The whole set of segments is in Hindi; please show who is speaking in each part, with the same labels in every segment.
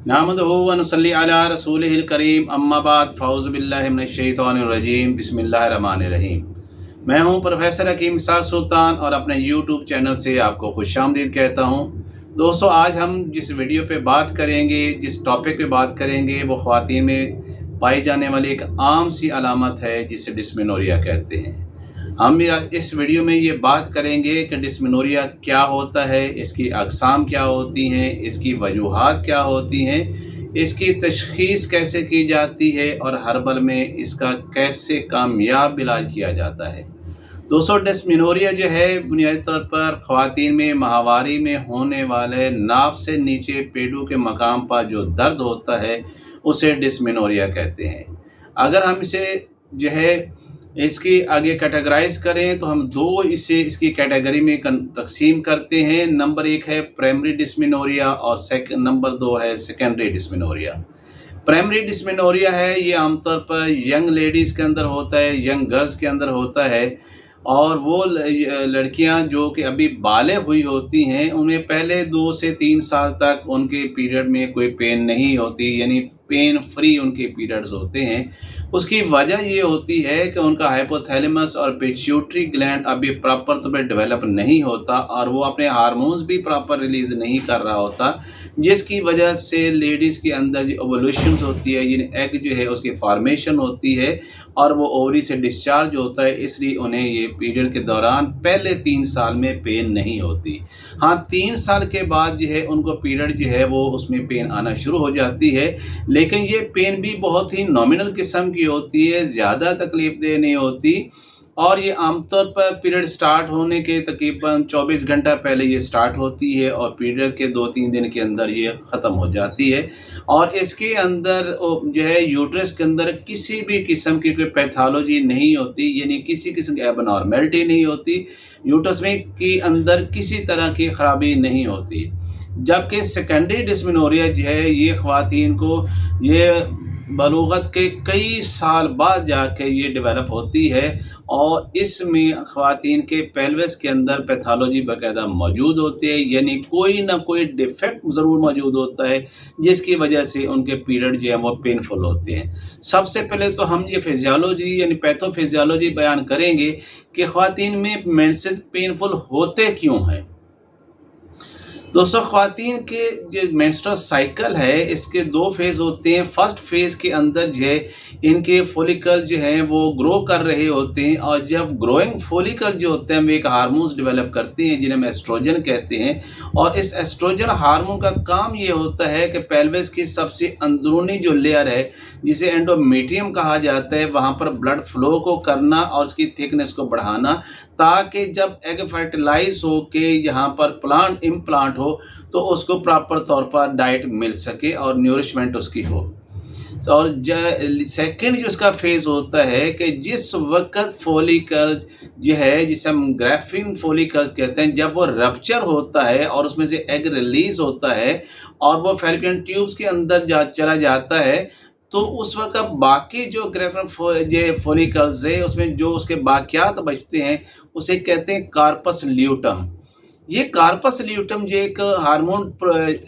Speaker 1: नहमदुहु व नुसल्ली अला रसूलिहिल करीम अम्मा बाद फ़ऊज़ु बिल्लाहि मिनश शैतानिर रजीम बिस्मिल्लाहिर रहमानिर रहीम। मैं हूं प्रोफेसर हकीम इसाक सुल्तान और अपने यूट्यूब चैनल से आपको खुशामदीद कहता हूं। दोस्तों, आज हम जिस वीडियो पे बात करेंगे, जिस टॉपिक पे बात करेंगे, वो ख़वातीन में पाई जाने वाली एक आम सी अलामत है जिसे डिस्मेनोरिया कहते हैं। हम इस वीडियो में ये बात करेंगे कि डिस्मेनोरिया क्या होता है, इसकी अक़साम क्या होती हैं, इसकी वजूहात क्या होती हैं, इसकी तशख़ीस कैसे की जाती है और हर्बल में इसका कैसे कामयाब इलाज किया जाता है। दोस्तों, डिस्मेनोरिया जो है बुनियादी तौर पर ख़वातीन में माहवारी में होने वाले नाभ से नीचे पेडू के मकाम पर जो दर्द होता है उसे डिस्मेनोरिया कहते हैं। अगर हम इसे जो है इसकी आगे कैटेगराइज करें तो हम इसकी कैटेगरी में तकसीम करते हैं। नंबर 1 है प्राइमरी डिस्मेनोरिया और नंबर 2 है सेकेंडरी डिस्मेनोरिया। प्राइमरी डिस्मेनोरिया है, ये आमतौर पर यंग लेडीज़ के अंदर होता है, यंग गर्ल्स के अंदर होता है और वो लड़कियां जो कि अभी बालिग हुई होती हैं उन्हें पहले 2 से 3 साल तक उनके पीरियड में कोई पेन नहीं होती, यानी पेन फ्री उनके पीरियड्स होते हैं। उसकी वजह ये होती है कि उनका हाइपोथैलेमस और पिट्यूटरी ग्लैंड अभी प्रॉपर तौर पर डेवलप नहीं होता और वो अपने हार्मोन्स भी प्रॉपर रिलीज़ नहीं कर रहा होता, जिसकी वजह से लेडीज़ के अंदर जो ओवुलेशंस होती है, यानी एग जो है उसकी फॉर्मेशन होती है और वो ओवरी से डिस्चार्ज होता है, इसलिए उन्हें ये पीरियड के दौरान पहले 3 साल में पेन नहीं होती। हाँ, 3 साल के बाद जो है उनको पीरियड जो है वो उसमें पेन आना शुरू हो जाती है, लेकिन ये पेन भी बहुत ही नॉमिनल किस्म की होती है, ज़्यादा तकलीफ़देह नहीं होती और ये आमतौर पर पीरियड स्टार्ट होने के तकरीबन 24 घंटा पहले ये स्टार्ट होती है और पीरियड के 2-3 दिन के अंदर ये ख़त्म हो जाती है। और इसके अंदर जो है यूट्रस के अंदर किसी भी किस्म की कोई पैथोलॉजी नहीं होती, यानी किसी किस्म की एबनॉर्मेलिटी नहीं होती, यूट्रस में के अंदर किसी तरह की ख़राबी नहीं होती। जबकि सेकेंडरी डिस्मेनोरिया जो है ये ख़वातीन को ये बलूगत के कई साल बाद जाके ये डेवलप होती है और इसमें ख़वातीन के पेल्विस के अंदर पैथोलॉजी बाकायदा मौजूद होती है, यानी कोई ना कोई डिफेक्ट ज़रूर मौजूद होता है जिसकी वजह से उनके पीरियड जो है वो पेनफुल होते हैं। सबसे पहले तो हम ये फिजियोलॉजी यानी पैथोफिजियोलॉजी बयान करेंगे कि ख़वातीन में मेंसेस पेनफुल होते क्यों हैं। दोस्तों, ख़वातीन के जो मेंस्ट्रुअल साइकिल है इसके 2 फेज़ होते हैं। फर्स्ट फेज़ के अंदर जो है इनके फॉलिकल जो हैं वो ग्रो कर रहे होते हैं और जब ग्रोइंग फॉलिकल जो होते हैं वो एक हार्मोन्स डेवलप करते हैं जिन्हें हम एस्ट्रोजन कहते हैं और इस एस्ट्रोजन हार्मोन का काम ये होता है कि पेल्विस की सबसे अंदरूनी जो लेयर है जिसे एंडोमेट्रियम कहा जाता है वहाँ पर ब्लड फ्लो को करना और उसकी थिकनेस को बढ़ाना, ताकि जब एग फर्टिलाइज हो के यहाँ पर प्लांट इम्प्लांट हो तो उसको प्रॉपर तौर पर डाइट मिल सके और न्यूरिशमेंट उसकी हो। और सेकेंड जो इसका फेज़ होता है कि जिस वक्त फॉलिकल जो है जिसे हम ग्राफिन फॉलिकल्स कहते हैं, जब वो रप्चर होता है और उसमें से एग रिलीज़ होता है और वो फैल्लोपियन ट्यूब्स के अंदर चला जाता है, तो उस वक्त बाकी जो ग्राफिन फॉलिकल्स है उसमें जो उसके बाकियात बचते हैं उसे कहते हैं कार्पस ल्यूटम। ये कार्पस ल्यूटम जो एक हार्मोन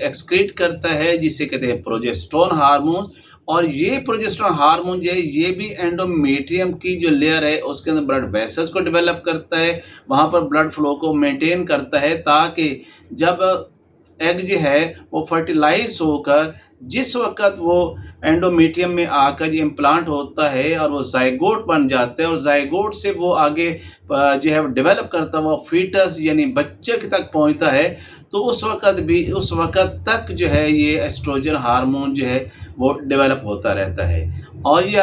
Speaker 1: एक्सक्रीट करता है जिसे कहते हैं प्रोजेस्टेरोन हार्मोन और ये प्रोजेस्टेरोन हार्मोन जो है ये भी एंडोमेट्रियम की जो लेयर है उसके अंदर ब्लड वेसल्स को डेवलप करता है, वहाँ पर ब्लड फ्लो को मेंटेन करता है ताकि जब एग जो है वो फर्टिलाइज होकर जिस वक्त वो एंडोमेट्रियम में आकर ये इम्प्लांट होता है और वो जाइगोट बन जाता है और जाइगोट से वो आगे जो है डेवलप करता हुआ फीटस यानी बच्चे तक पहुंचता है, तो उस वक्त तक जो है ये एस्ट्रोजन हार्मोन जो है वो डेवलप होता रहता है और ये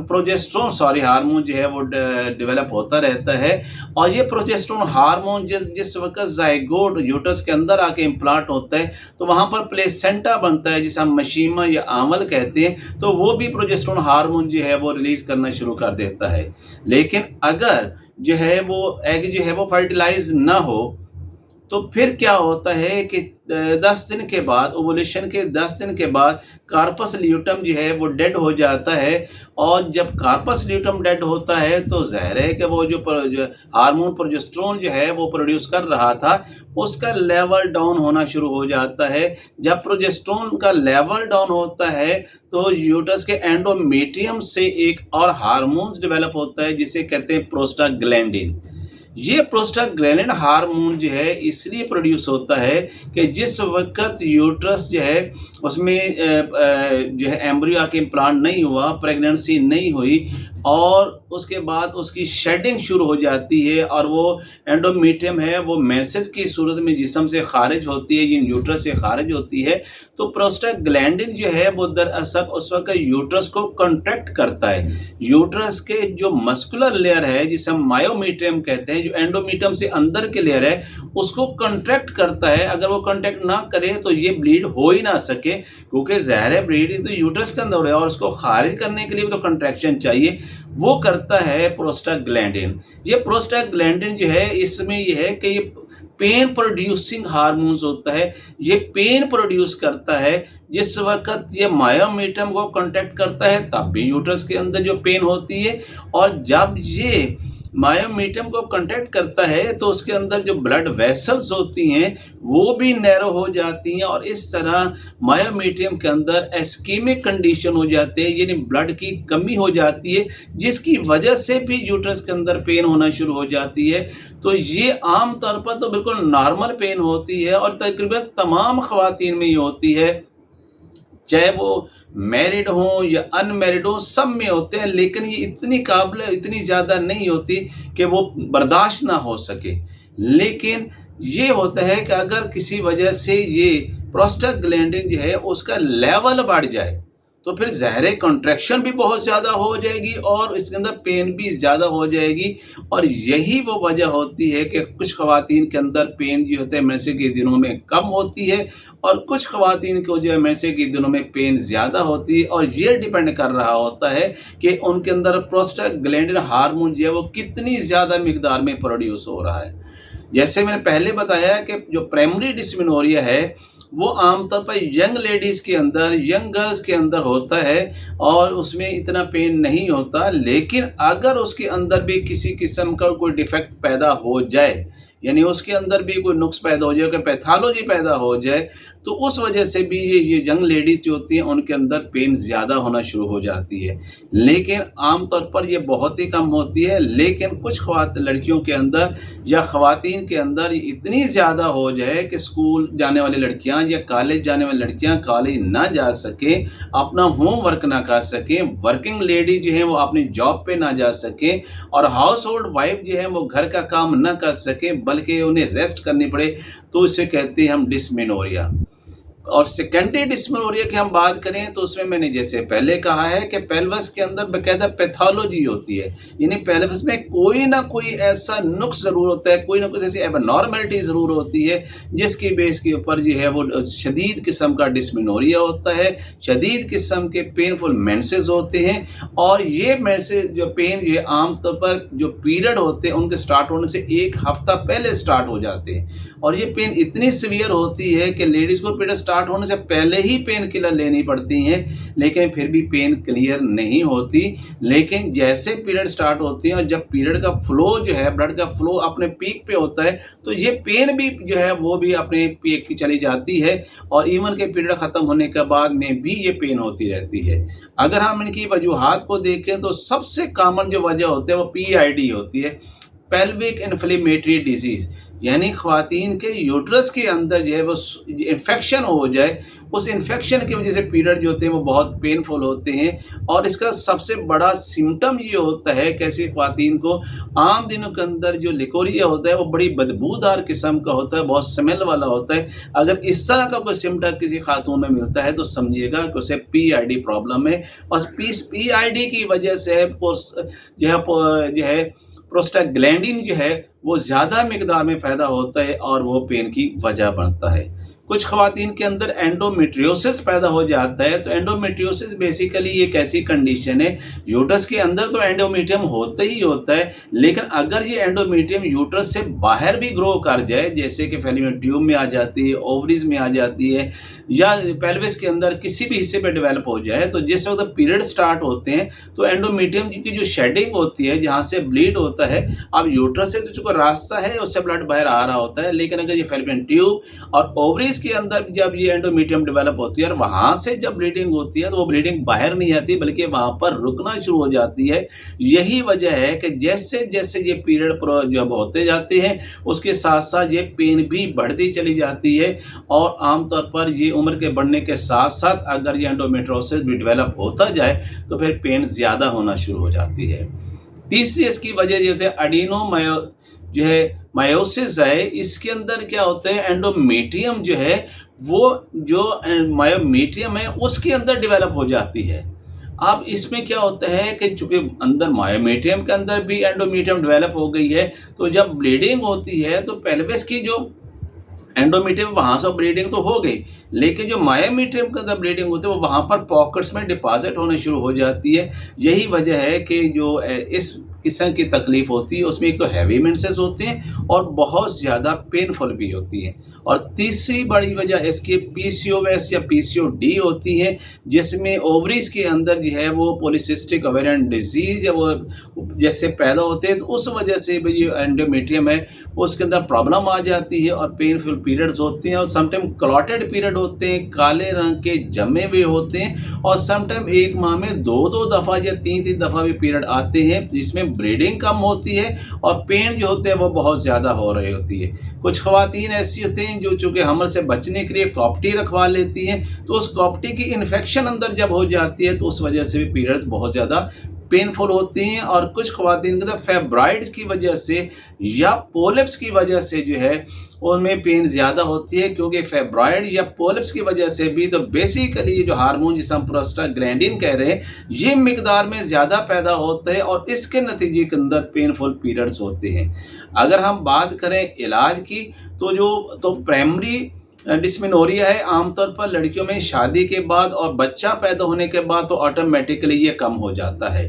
Speaker 1: प्रोजेस्टेरोन हार्मोन जो है वो डेवलप होता रहता है। और ये प्रोजेस्टेरोन हार्मोन जिस वक्त जाइगोट यूट्रस के अंदर आके इम्प्लांट होता है तो वहाँ पर प्लेसेंटा बनता है जिसे हम मशीमा या आंवल कहते हैं, तो वो भी प्रोजेस्टेरोन हार्मोन जो है वो रिलीज़ करना शुरू कर देता है। लेकिन अगर जो है वो एग जो है वो फर्टिलाइज ना हो तो फिर क्या होता है कि 10 दिन के बाद, ओवुलेशन के 10 दिन के बाद कार्पस ल्यूटम जो है वो डेड हो जाता है। और जब कार्पस ल्यूटम डेड होता है तो ज़ाहिर है कि वो जो हार्मोन प्रोजेस्टेरोन जो है वो प्रोड्यूस कर रहा था, उसका लेवल डाउन होना शुरू हो जाता है। जब प्रोजेस्टेरोन का लेवल डाउन होता है तो यूट्रस के एंडोमेट्रियम से एक और हार्मोन्स डेवलप होता है जिसे कहते हैं प्रोस्टाग्लैंडिन। ये प्रोस्टाग्लैंडिन हार्मोन जो है इसलिए प्रोड्यूस होता है कि जिस वक़्त यूट्रस जो है उसमें जो है एम्ब्रियो आके इम्प्लांट नहीं हुआ, प्रेगनेंसी नहीं हुई और उसके बाद उसकी शेडिंग शुरू हो जाती है और वो एंडोमेट्रियम है वो मेंसेस की सूरत में जिस्म से खारिज होती है, इन यूट्रस से खारिज होती है। तो प्रोस्टाग्लैंडिन जो है वो दरअसल उस वक़्त यूट्रस को कॉन्ट्रैक्ट करता है। यूट्रस के जो मस्कुलर लेयर है जिसे हम मायोमेट्रियम कहते हैं, जो एंडोमेट्रियम से अंदर के लेयर है उसको कॉन्ट्रैक्ट करता है। अगर वो कॉन्ट्रैक्ट ना करे तो ये ब्लीड हो ही ना सके, क्योंकि ज़ाहिर है ब्लीड तो यूट्रस के अंदर हो रहा है और उसको खारिज करने के लिए भी तो कॉन्ट्रैक्शन चाहिए, वो करता है प्रोस्टाग्लैंडिन। ये प्रोस्टाग्लैंडिन जो है इसमें ये है कि ये पेन प्रोड्यूसिंग हार्मोन्स होता है। ये पेन प्रोड्यूस करता है जिस वक़्त ये मायोमेट्रियम को कॉन्टैक्ट करता है तब भी यूट्रस के अंदर जो पेन होती है, और जब ये मायोमेट्रियम को कॉन्टैक्ट करता है तो उसके अंदर जो ब्लड वेसल्स होती हैं वो भी नैरो हो जाती हैं और इस तरह मायोमेट्रियम के अंदर इस्केमिक कंडीशन हो जाते हैं, यानी ब्लड की कमी हो जाती है जिसकी वजह से भी यूट्रस के अंदर पेन होना शुरू हो जाती है। तो ये आम तौर पर तो बिल्कुल नॉर्मल पेन होती है और तकरीबन तमाम ख़वातीन में ये होती है, चाहे वो मैरिड हों या अनमैरिड हों, सब में होते हैं। लेकिन ये इतनी ज़्यादा नहीं होती कि वो बर्दाश्त ना हो सके। लेकिन ये होता है कि अगर किसी वजह से ये प्रोस्टाग्लैंडिन जो है उसका लेवल बढ़ जाए तो फिर ज़ाहिर कॉन्ट्रैक्शन भी बहुत ज़्यादा हो जाएगी और इसके अंदर पेन भी ज़्यादा हो जाएगी। और यही वो वजह होती है कि कुछ ख़वातीन के अंदर पेन जो होता है मेंसेस के दिनों में कम होती है और कुछ ख़वातीन को जो है मेंसेस के दिनों में पेन ज़्यादा होती है। और ये डिपेंड कर रहा होता है कि उनके अंदर प्रोस्टाग्लैंडिन हार्मोन जो है वो कितनी ज़्यादा मिकदार में प्रोड्यूस हो रहा है। जैसे मैंने पहले बताया कि जो प्राइमरी डिस्मेनोरिया है वो आमतौर पर यंग लेडीज़ के अंदर, यंग गर्ल्स के अंदर होता है और उसमें इतना पेन नहीं होता। लेकिन अगर उसके अंदर भी किसी किस्म का कोई डिफेक्ट पैदा हो जाए, यानी उसके अंदर भी कोई नुक्स पैदा हो जाए, कोई पैथोलॉजी पैदा हो जाए, तो उस वजह से भी ये यंग लेडीज़ जो होती हैं उनके अंदर पेन ज़्यादा होना शुरू हो जाती है। लेकिन आम तौर पर ये बहुत ही कम होती है। लेकिन कुछ लड़कियों के अंदर या ख़वातीन के अंदर इतनी ज़्यादा हो जाए कि स्कूल जाने वाली लड़कियां या कॉलेज जाने वाली लड़कियां कॉलेज ना जा सकें, अपना होमवर्क ना कर सकें, वर्किंग लेडी जो है वो अपनी जॉब पे ना जा सकें और हाउस होल्ड वाइफ जो है वो घर का काम ना कर सकें बल्कि उन्हें रेस्ट करनी पड़े, तो इसे कहते हैं हम डिस्मेनोरिया। और सेकेंडरी डिस्मेनोरिया की हम बात करें तो उसमें मैंने जैसे पहले कहा है कि पेल्विस के अंदर बाकायदा पैथोलॉजी होती है, यानी पेल्विस में कोई ना कोई ऐसा नुक्स ज़रूर होता है, कोई ना कुछ ऐसी एबनॉर्मलिटी ज़रूर होती है जिसकी बेस के ऊपर जो है वो शदीद किस्म का डिस्मेनोरिया होता है, शदीद किस्म के पेनफुल मेंसेस होते हैं। और ये मेंसेस जो पेन जो है आमतौर पर जो पीरियड होते हैं उनके स्टार्ट होने से 1 हफ्ता पहले स्टार्ट हो जाते हैं और ये पेन इतनी सीवियर होती है कि लेडीज़ को पीरियड स्टार्ट होने से पहले ही पेन किलर लेनी पड़ती हैं, लेकिन फिर भी पेन क्लियर नहीं होती। लेकिन जैसे पीरियड स्टार्ट होती है और जब पीरियड का फ्लो जो है, ब्लड का फ्लो अपने पीक पे होता है, तो ये पेन भी जो है वो भी अपने पीक की चली जाती है और इवन के पीरियड ख़त्म होने के बाद में भी ये पेन होती रहती है। अगर हम इनकी वजूहात को देखें तो सबसे कॉमन जो वजह होती है वो PID होती है, पेल्विक इन्फ्लेमेटरी डिजीज़, यानी ख़वातीन के यूट्रस के अंदर जो है वो इन्फेक्शन हो जाए, उस इन्फेक्शन की वजह से पीरियड जो होते हैं वो बहुत पेनफुल होते हैं। और इसका सबसे बड़ा सिम्टम ये होता है कि ऐसी ख़वातीन को आम दिनों के अंदर जो लिकोरिया होता है वो बड़ी बदबूदार किस्म का होता है, बहुत स्मेल वाला होता है। अगर इस तरह का कोई सिम्टम किसी खातून में मिलता है तो समझिएगा कि उसे PID प्रॉब्लम है और PID की वजह से जो है प्रोस्टाग्लैंडिन जो है वो ज़्यादा मिकदार में पैदा होता है और वो पेन की वजह बनता है। कुछ ख़वातीन के अंदर एंडोमेट्रियोसिस पैदा हो जाता है। तो एंडोमेट्रियोसिस बेसिकली एक ऐसी कंडीशन है, यूट्रस के अंदर तो एंडोमेट्रियम होता ही होता है, लेकिन अगर ये एंडोमेट्रियम यूट्रस से बाहर भी ग्रो कर जाए, जैसे कि फैलोपियन ट्यूब में आ जाती है, ओवरीज में आ जाती है, या पेल्विस के अंदर किसी भी हिस्से पे डेवलप हो जाए, तो जिस वक्त पीरियड स्टार्ट होते हैं तो एंडोमेट्रियम की जो शेडिंग होती है, जहाँ से ब्लीड होता है, अब यूट्रस से तो चूंकि रास्ता है उससे ब्लड बाहर आ रहा होता है, लेकिन अगर ये फैलोपियन ट्यूब और ओवरीज के अंदर जब ये एंडोमेट्रियम डेवलप होती है और वहाँ से जब ब्लीडिंग होती है, तो वो ब्लीडिंग बाहर नहीं आती बल्कि वहाँ पर रुकना शुरू हो जाती है। यही वजह है कि जैसे जैसे ये पीरियड जब होते जाते हैं, उसके साथ साथ ये पेन भी बढ़ती चली जाती है, और आमतौर पर ये उम्र के बढ़ने के साथ साथ अगर ये एंडोमेट्रियोसिस भी डेवलप होता जाए तो फिर पेन ज़्यादा होना शुरू हो जाती है। तीसरी इसकी वजह ये होती है एडिनोमायो जो है मायोसिस है। इसके अंदर क्या होता है, एंडोमेट्रियम जो है वो जो मायोमेट्रियम है उसके अंदर डेवलप हो जाती है। अब इसमें क्या होता है कि चूंकि अंदर मायोमेट्रियम के अंदर भी एंडोमेट्रियम डेवलप हो गई है, तो जब ब्लीडिंग होती है तो पेल्विस की जो एंडोमेट्रियम वहाँ से ब्लीडिंग तो हो गई, लेकिन जो मायोमेट्रियम के अंदर ब्लीडिंग होती है वो वहाँ पर पॉकेट्स में डिपॉजिट होने शुरू हो जाती है। यही वजह है कि जो इस किस्म की तकलीफ होती है उसमें एक तो हैवी मेंसेस होते हैं और बहुत ज़्यादा पेनफुल भी होती है। और तीसरी बड़ी वजह इसकी पीसीओएस या पीसीओडी होती है, जिसमें ओवरीज के अंदर जो है वो पॉलीसिस्टिक ओवेरियन डिजीज या वो जैसे पैदा होते हैं, तो उस वजह से भी जो एंडोमेट्रियम है उसके अंदर प्रॉब्लम आ जाती है और पेनफुल पीरियड्स होते हैं, और समटाइम क्लॉटेड पीरियड होते हैं, काले रंग के जमे हुए होते हैं, और समटाइम एक माह में दो दफ़ा या तीन दफ़ा भी पीरियड आते हैं, जिसमें ब्लीडिंग कम होती है और पेन जो होते हैं वो बहुत ज़्यादा हो रही होती है। कुछ ख़वातीन ऐसी होती हैं जो चूँकि हमल से बचने के लिए कॉप्टी रखवा लेती हैं, तो उस कॉप्टी की इन्फेक्शन अंदर जब हो जाती है तो उस वजह से भी पीरियड्स बहुत ज़्यादा पेनफुल होती हैं। और कुछ ख़वातीन के अंदर फैब्राइड्स की वजह से या पोलिप्स की वजह से जो है उनमें पेन ज़्यादा होती है, क्योंकि फैब्राइड या पोलिप्स की वजह से भी तो बेसिकली ये जो हार्मोन जिसे हम प्रोस्टाग्लैंडिन कह रहे हैं ये मिकदार में ज़्यादा पैदा होता है और इसके नतीजे के अंदर पेनफुल पीरियड्स होते हैं। अगर हम बात करें इलाज की तो प्राइमरी डिस्मेनोरिया है आमतौर पर लड़कियों में शादी के बाद और बच्चा पैदा होने के बाद तो ऑटोमेटिकली ये कम हो जाता है,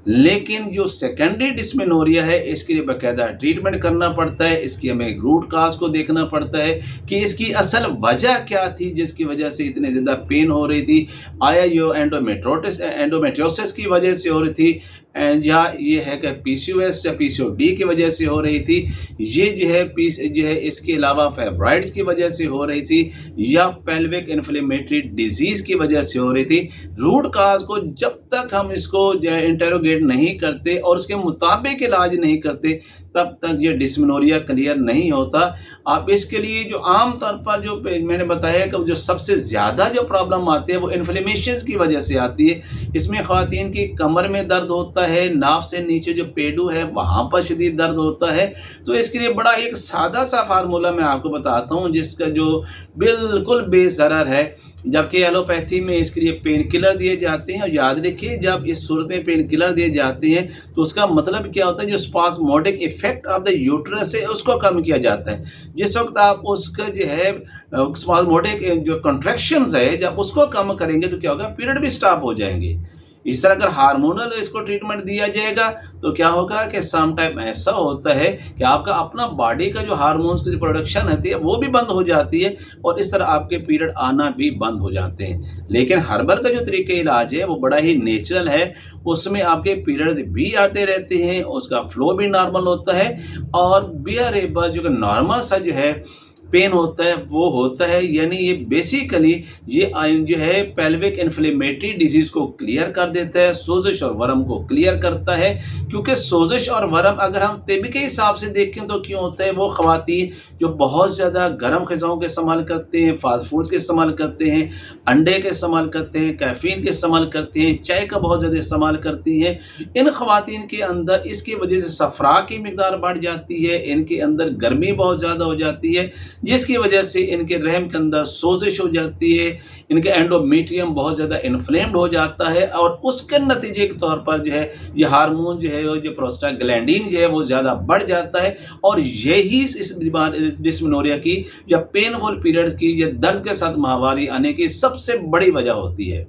Speaker 1: लेकिन जो सेकेंडरी डिस्मेनोरिया है इसके लिए बाकायदा ट्रीटमेंट करना पड़ता है। इसकी हमें रूट काज को देखना पड़ता है कि इसकी असल वजह क्या थी जिसकी वजह से इतनी ज़्यादा पेन हो रही थी। आया ये एंडोमेट्रियोसिस की वजह से हो रही थी, या ये है कि पीसीओएस या पीसीओडी की वजह से हो रही थी, ये जो है इसके अलावा फैब्राइड्स की वजह से हो रही थी, या पेल्विक इन्फ्लेमेटरी डिजीज़ की वजह से हो रही थी। रूट काज को जब तक हम इसको इंटेरोगेट नहीं करते और उसके मुताबिक इलाज नहीं करते तब तक ये डिस्मेनोरिया क्लियर नहीं होता। आप इसके लिए जो आम तौर पर जो मैंने बताया कि जो सबसे ज़्यादा जो प्रॉब्लम आती है वो इन्फ्लेमेशन की वजह से आती है। इसमें ख़वातीन की कमर में दर्द होता है, नाभ से नीचे जो पेडू है वहाँ पर शदीद दर्द होता है। तो इसके लिए बड़ा एक सादा सा फार्मूला मैं आपको बताता हूँ जिसका जो बिल्कुल बेज़रर है, जबकि एलोपैथी में इसके लिए पेन किलर दिए जाते हैं। और याद रखिए जब इस सूरत में पेन किलर दिए जाते हैं तो उसका मतलब क्या होता है, जो spasmodic effect of the uterus है उसको कम किया जाता है। जिस वक्त आप उसका जो है स्पास्मोडिक जो कॉन्ट्रैक्शंस है जब उसको कम करेंगे तो क्या होगा, पीरियड भी स्टॉप हो जाएंगे। इस तरह अगर हार्मोनल इसको ट्रीटमेंट दिया जाएगा तो क्या होगा कि सम टाइम ऐसा होता है कि आपका अपना बॉडी का जो हार्मोन्स की जो प्रोडक्शन होती है वो भी बंद हो जाती है और इस तरह आपके पीरियड आना भी बंद हो जाते हैं। लेकिन हर्बल का जो तरीके इलाज है वो बड़ा ही नेचुरल है, उसमें आपके पीरियड्स भी आते रहते हैं, उसका फ्लो भी नॉर्मल होता है और बियरेबल जो नॉर्मल सा जो है पेन होता है वो होता है। यानी ये बेसिकली ये जो है पेल्विक इन्फ्लेमेटरी डिजीज़ को क्लियर कर देता है, सोजिश और वर्म को क्लियर करता है। क्योंकि सोजिश और वर्म अगर हम तिब के हिसाब से देखें तो क्यों होता है, वो ख़वातीन जो बहुत ज़्यादा गर्म ग़िज़ाओं के इस्तेमाल करते हैं, फास्ट फूड्स के इस्तेमाल करते हैं, अंडे के इस्तेमाल करते हैं, कैफ़ीन के इस्तेमाल करते हैं, चाय का बहुत ज़्यादा इस्तेमाल करती हैं, इन ख़वातीन के अंदर इसकी वजह से सफ़रा की मिक़दार बढ़ जाती है, इनके अंदर गर्मी बहुत ज़्यादा हो जाती है। जिसकी वजह से इनके रहम के अंदर सोजिश हो जाती है, इनके एंडोमेट्रियम बहुत ज़्यादा इन्फ्लेम्ड हो जाता है और उसके नतीजे के तौर पर जो है ये हार्मोन जो है जो प्रोस्टाग्लैंडिन जो है वो ज़्यादा बढ़ जाता है और यही इस बीमार डिस्मेनोरिया की या पेनफुल पीरियड्स की या दर्द के साथ माहवारी आने की सबसे बड़ी वजह होती है।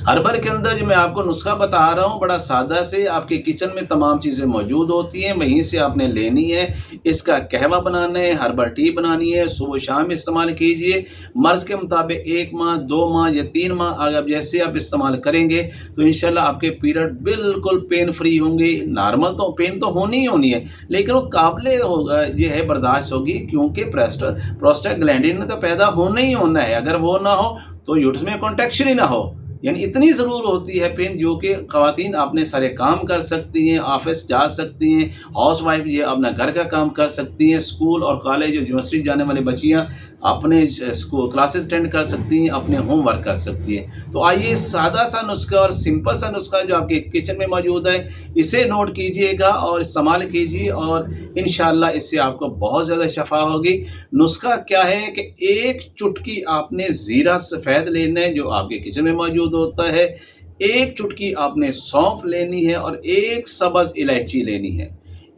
Speaker 1: हर्बल के अंदर जो मैं आपको नुस्खा बता रहा हूँ बड़ा सादा से आपके किचन में तमाम चीज़ें मौजूद होती हैं, वहीं से आपने लेनी है। इसका कहवा बनाना है, हर्बल टी बनानी है, सुबह शाम इस्तेमाल कीजिए। मर्ज़ के मुताबिक 1 माह 2 माह या 3 माह अगर जैसे आप इस्तेमाल करेंगे तो इंशाल्लाह आपके पीरियड बिल्कुल पेन फ्री होंगे। नॉर्मल तो पेन तो होनी ही होनी है, लेकिन वो काबिल होगा ये है बर्दाश्त होगी, क्योंकि प्रोस्टाग्लैंडिन तो पैदा होना ही होना है। अगर वो ना हो तो यूट्रस में कॉन्ट्रैक्शन ही ना हो, यानी इतनी ज़रूर होती है पेन जो कि ख़वातीन अपने सारे काम कर सकती हैं, ऑफिस जा सकती हैं, हाउस वाइफ ये अपना घर का काम कर सकती हैं, स्कूल और कॉलेज यूनिवर्सिटी जाने वाली बच्चियाँ अपने स्कूल क्लासेस अटेंड कर सकती हैं, अपने होमवर्क कर सकती हैं। तो आइए सादा सा नुस्खा और सिंपल सा नुस्खा जो आपके किचन में मौजूद है इसे नोट कीजिएगा और इस्तेमाल कीजिए और इंशाल्लाह इससे आपको बहुत ज़्यादा शफा होगी। नुस्खा क्या है कि 1 चुटकी आपने ज़ीरा सफ़ेद लेना है जो आपके किचन में मौजूद होता है, 1 चुटकी आपने सौंफ लेनी है और 1 सब्ज़ इलायची लेनी है।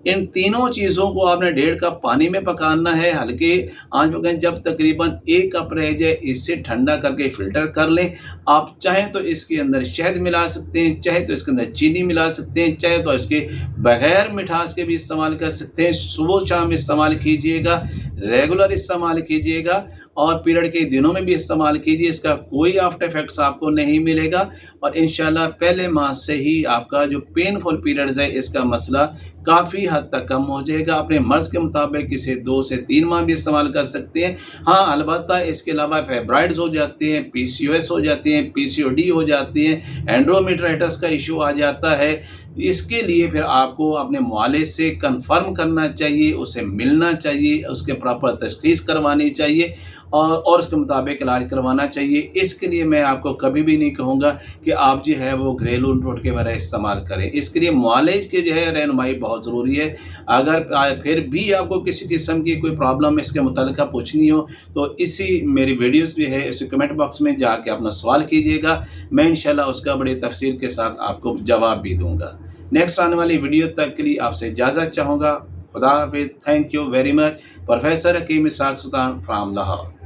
Speaker 1: इन तीनों चीज़ों को आपने 1.5 कप पानी में पकाना है, हल्के आंच पर करें, जब तकरीबन 1 कप रह जाए इससे ठंडा करके फ़िल्टर कर लें। आप चाहें तो इसके अंदर शहद मिला सकते हैं, चाहे तो इसके अंदर चीनी मिला सकते हैं, चाहे तो इसके बगैर मिठास के भी इस्तेमाल कर सकते हैं। सुबह शाम इस्तेमाल कीजिएगा, रेगुलर इस्तेमाल कीजिएगा और पीरियड के दिनों में भी इस्तेमाल कीजिए। इसका कोई आफ्टर इफेक्ट्स आपको नहीं मिलेगा और इंशाल्लाह पहले माह से ही आपका जो पेनफुल पीरियड्स है इसका मसला काफ़ी हद तक कम हो जाएगा। अपने मर्ज़ के मुताबिक इसे 2 से 3 माह भी इस्तेमाल कर सकते हैं। हाँ, अलबत्ता इसके अलावा फाइब्रॉइड्स हो जाते हैं, पीसीओएस हो जाती हैं, पीसीओडी हो जाती हैं, एंडोमेट्राइटिस का इशू आ जाता है। इसके लिए फिर आपको अपने मुआलिज से कंफर्म करना चाहिए, उसे मिलना चाहिए, उसके प्रॉपर तशख़ीस करवानी चाहिए और उसके मुताबिक इलाज करवाना चाहिए। इसके लिए मैं आपको कभी भी नहीं कहूँगा कि आप जो है वो घरेलू टोटके वगैरह इस्तेमाल करें। इसके लिए मुआलिज के जो है रहनुमाई बहुत ज़रूरी है। अगर फिर भी आपको किसी किस्म की कोई प्रॉब्लम इसके मुतल्लिक़ पूछनी हो तो इसी मेरी वीडियोज़ जो है इस कमेंट बॉक्स में जाके अपना सवाल कीजिएगा, मैं इंशाल्लाह उसका बड़ी तफसील के साथ आपको जवाब भी दूँगा। नेक्स्ट आने वाली वीडियो तक के लिए आपसे इजाज़त चाहूँगा। खुदा हाफ़िज़। Thank you very much. Professor Hakim Ishaq Sultan from Lahore.